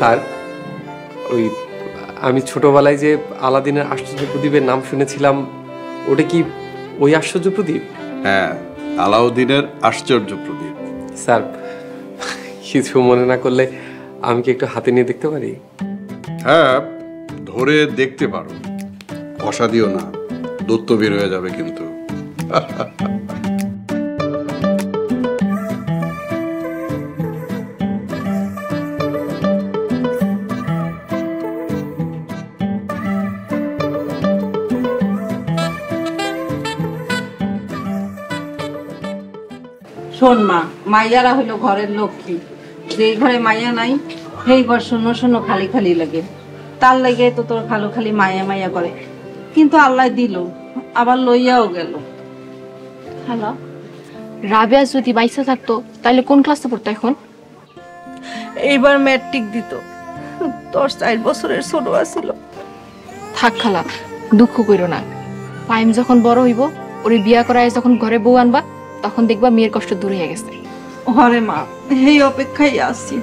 Sir, ওই আমি ছোটবেলায় যে আলাদিনের আশ্চর্য প্রদীপের নাম শুনেছিলাম, ওটা কি ওই আশ্চর্য প্রদীপ? হ্যাঁ, আলাউদ্দিনের আশ্চর্য প্রদীপ। স্যার, কিছু মনে না করলে আমি কি একটু হাতে নিয়ে দেখতে পারি? হ্যাঁ, ধরে দেখতে পারো, অসাদিও না, দত্ত বের হয়ে যাবে কিন্তু। শোন মা, মাইয়ারা হইলো ঘরের লক্ষ্মী। যেই ঘরে মাইয়া নাই সেই ঘর শূন্য শূন্য খালি খালি লাগে। তার লাগে তো তোর খালো খালি মায়া মায়া করে, কিন্তু আল্লাহ দিল আবার লইয়াও গেল। হ্যালো, রাবেয়া যদি বাইসা থাকতো তাহলে কোন ক্লাসে পড়তো এখন? এইবার ম্যাট্রিক দিত। তোর 4 বছরের ছোট আছিল। থাক খালা, দুঃখ কইরো না। পাইম যখন বড় হইব, ওরে বিয়া করায় যখন ঘরে বউ আনবা, তখন দেখবা মেয়ের কষ্ট দূর হয়ে গেছে। হরে মা, এই অপেক্ষায় আছি।